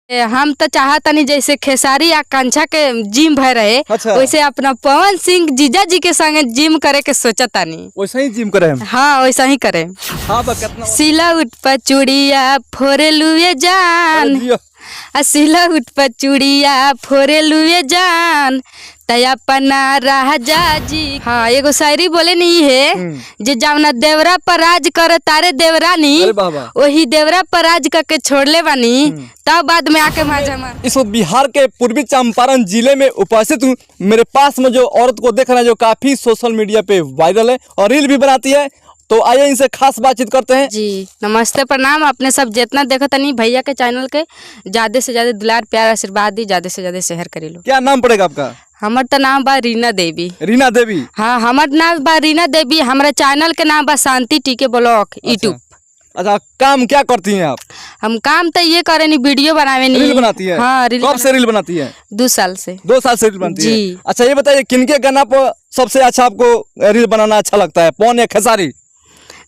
हम तो चाहतनी जैसे खेसारी आकांक्षा के जिम भय रहे। अच्छा। वैसे अपना पवन सिंह जीजा जी के संगे जिम करे के सोचतानी। वैसे ही जिम करे हम। हाँ वैसा ही करे। हाँ बा कितना सिला उठ पर चूड़िया फोरे लुए जान, सिला उठ पर चूड़िया फोरे लुए जान तयपना राजा जी। हाँ एगो शायरी बोले नहीं है जे जावना देवरा पर राज कर तारे देवरानी, वही देवरा पर राज करके छोड़ले बानी तब बाद में आके माजा मार। इस वक्त बिहार के पूर्वी चंपारण जिले में उपस्थित हूँ। मेरे पास में जो औरत को देख रहे हैं जो काफी सोशल मीडिया पे वायरल है और रील भी बनाती है, तो आइए इनसे खास बातचीत करते हैं। जी नमस्ते प्रणाम। अपने सब जितना देखा नहीं भैया के चैनल के ज्यादा से ज्यादा दुलार प्यार आशीर्वाद दी, ज्यादा से ज्यादा शेयर करी लो। क्या नाम पड़ेगा आपका? हमार तो नाम बा रीना देवी। रीना देवी? हाँ हमार नाम बा रीना देवी। हमारा चैनल के नाम बा शांति टीके ब्लॉग यूट्यूब। अच्छा काम क्या करती हैं आप? हम काम तो ये करे नहीं, वीडियो बनावे नहीं। रील बनाती है? हाँ रील। कब से रील बनाती है? 2 साल से। 2 साल से रील बनती है? जी। अच्छा ये बताइए किनके गाना पर सबसे अच्छा आपको रील बनाना अच्छा लगता है, पवन या खेसारी?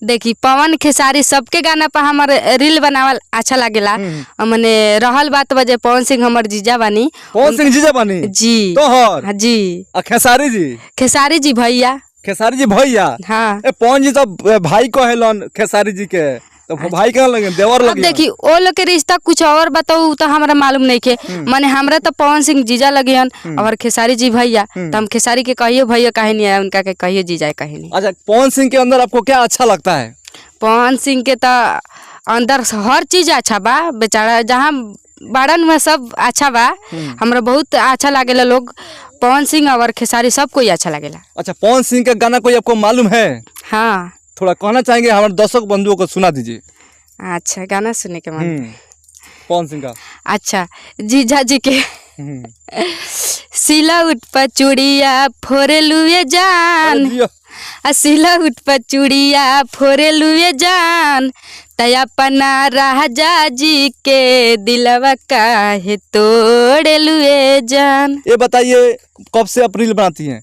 देखी पवन खेसारी सबके गाना पर हमारे रील बनावल अच्छा लागेला। मने रहल बात बजे पवन सिंह हमार जीजा बानी। पवन सिंह जीजा बानी? जी। तोहर? जी। खेसारी जी? खेसारी जी भैया। खेसारी जी भैया? हाँ। पवन जी तो भाई कहेलन खेसारी जी के, तो भाई कहाँ लगे? देवर लगे? देखी ओ लोग के रिश्ता कुछ और बताऊ तो हमरा मालूम नहीं के। माने हमरा तो पवन सिंह जीजा लगे हन और खेसारी जी भैया, तो हम खेसारी के कहियो भैया कहे नहीं है, उनका के कहियो जीजा कहे नहीं। अच्छा पवन सिंह के अंदर आपको क्या अच्छा लगता है? पवन सिंह के तो अंदर हर चीज अच्छा बा बेचारा, जहाँ बाड़न में सब अच्छा बा। हमरा बहुत अच्छा लागेला लोग, पवन सिंह और खेसारी सब कोई अच्छा लागेला। अच्छा पवन सिंह का गाना कोई आपको मालूम है? हाँ थोड़ा कहना चाहेंगे हमारे दर्शक बंधुओं को, सुना दीजिए। अच्छा गाना सुनने के मन पवन सिंह का? अच्छा जीजा जी के सिला उठ पर चूड़िया फोरे लुए जान, सिला उठ पर चूड़िया फोरे लुए जान तयपना राजा जी के दिलवा काहे तोड़े लुए जान। ये बताइए कब से आप रील बनाती हैं?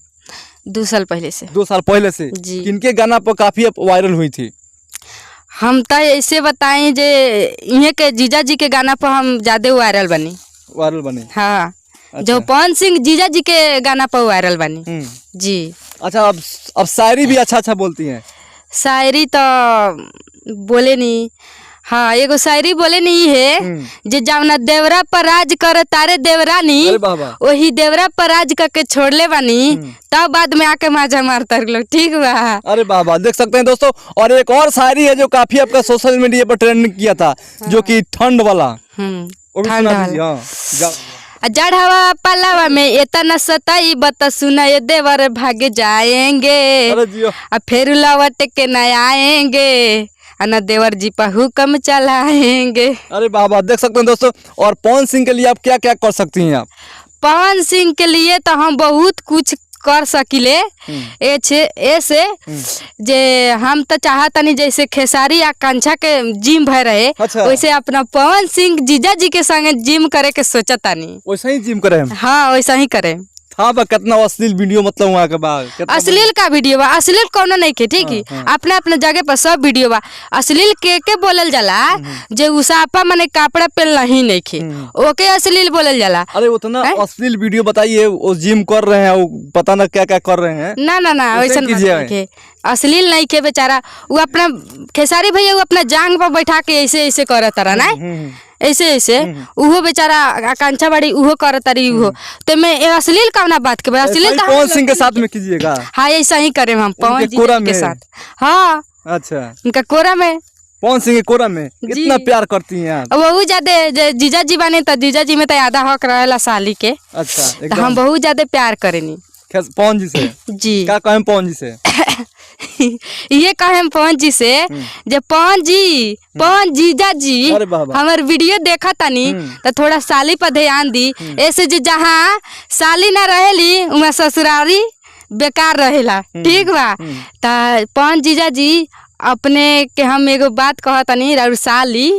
2 साल पहले से। 2 साल पहले से? जी। किनके गाना पर काफी वायरल हुई थी? हम तो ऐसे बताएं जे इन्हें के जीजा जी के गाना पर हम ज्यादा वायरल बनी। वायरल बनी? हाँ। अच्छा। जो पवन सिंह जीजा जी के गाना पर वायरल बनी। जी। अच्छा अब शायरी भी अच्छा अच्छा बोलती हैं? शायरी तो बोले नहीं। हाँ एगो शायरी बोले नहीं है जे जावना देवरा पर राज कर तारे देवरानी, वही देवरा पर राज करके छोड़ले बानी तब बाद में आके माजा मारता लोग। ठीक बा? अरे बाबा देख सकते हैं दोस्तों। और एक और शायरी है जो काफी आपका सोशल मीडिया पर ट्रेंड किया था, जो कि ठंड वाला। जड़हवा पलावा में इतना सताई बता सुनाए देवर भाग जाएंगे, फिर लौट के न आएंगे, न देवर जी पर हुक्म चलाएंगे। अरे बाबा देख सकते हैं दोस्तों। और पवन सिंह के लिए आप क्या क्या कर सकती हैं? आप पवन सिंह के लिए तो हम बहुत कुछ कर सकिले। ऐसे जे हम तो चाहतनी जैसे खेसारी आकांक्षा के जिम भय रहे। अच्छा। वैसे अपना पवन सिंह जीजा जी के संगे जिम करे के सोचतानी। वैसे ही जिम करे? हाँ वैसा ही करे। हाँ बा कितना अश्लील वीडियो मतलब वहाँ के बाद अश्लील का वीडियो बा? अश्लील कौन नहीं के। ठीक है अपने अपने जगह पर सब वीडियो बा। अश्लील के बोलल जाला जे उसापा माने कपड़ा पहनला ही नहीं खे, ओके अश्लील बोलल जाला। अरे उतना अश्लील वीडियो बताइए, वो जिम कर रहे हैं, वो पता ना क्या क्या कर रहे हैं। ना वैसा नहीं, अश्लील नहीं के बेचारा। वो अपना खेसारी भैया वो अपना जांग पर बैठा के ऐसे ऐसे करत रहा ना, ऐसे उहो बेचारा आकांक्षा बाड़ी उहो करत रही उहो। तो मैं अश्लील कौना बात के? अश्लील पवन सिंह के साथ में कीजिएगा। हाँ ऐसा ही करे हम पवन जी के साथ। हाँ अच्छा उनका कोरा में, पवन सिंह के कोरा में कितना प्यार करती हैं आप? बहुत ज्यादा। जीजा जी बने तो जीजा जी में तो आधा हक रहेला साली के। अच्छा तो हम बहुत ज्यादा प्यार करेनी पवन जी से। जी। क्या कहें पवन जी से? ये कहे पवन जी से जब पवन जीजा जी हमारे वीडियो देखा तनी तो थोड़ा साली पर ध्यान दी। ऐसे जो जहाँ साली ना रहेली वहाँ ससुरारी बेकार रहेला। ठीक बा? तो पवन जीजा जी अपने के हम एगो बात कहतनी और साली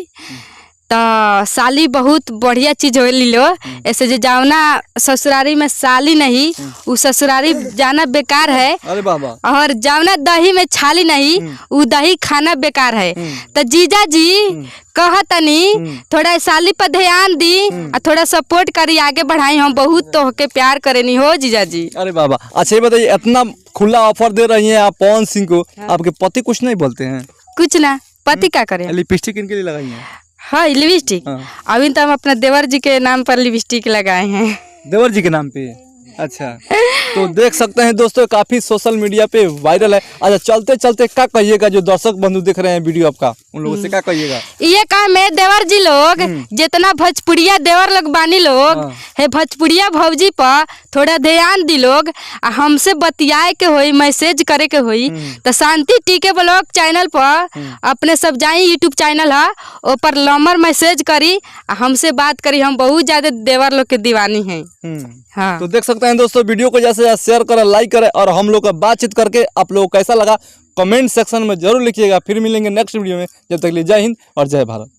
तो साली बहुत बढ़िया चीज हो लो। ऐसे जो जावना ससुरारी में साली नहीं, उ ससुरारी जाना बेकार है। अरे बाबा। और जावना दही में छाली नहीं, उ दही खाना बेकार है। तो जीजा जी कहतनी थोड़ा साली पर ध्यान दी और थोड़ा सपोर्ट करी, आगे बढ़ाई। हम बहुत तो के प्यार करेनी हो जीजा जी। अरे बाबा, अच्छा ये बताइए, इतना खुला ऑफर दे रही हैं आप पवन सिंह को, आपके पति कुछ नहीं बोलते हैं? कुछ ना, पति क्या करे? लिपस्टिक इनके लिए लगाई है? हाँ लिपस्टिक, अभी तो हम अपने देवर जी के नाम पर लिपस्टिक लगाए हैं। देवर जी के नाम पे? अच्छा, तो देख सकते हैं दोस्तों, काफी सोशल मीडिया पे वायरल है। अच्छा, चलते चलते क्या कहिएगा जो दर्शक बंधु देख रहे हैं वीडियो आपका, उन लोगों से क्या कहिएगा? ये कहा मैं देवर जी लोग जितना भोजपुरिया देवर लोग बानी लोग है, भोजपुरिया भौजी पर थोड़ा ध्यान दी लोग। हमसे बतियाए के होई, मैसेज करे के होई तो शांति टीके ब्लॉग चैनल पर अपने सब जाई, यूट्यूब चैनल है ऊपर नंबर मैसेज करी, हमसे बात करी। हम बहुत ज्यादा देवर लोग के दीवानी हैं। हाँ, तो देख सकते हैं दोस्तों, वीडियो को जैसे शेयर करें, लाइक करें, और हम लोग का बातचीत करके आप लोगों को कैसा लगा कमेंट सेक्शन में जरूर लिखिएगा। फिर मिलेंगे नेक्स्ट वीडियो में, जब तक के लिए जय हिंद और जय भारत।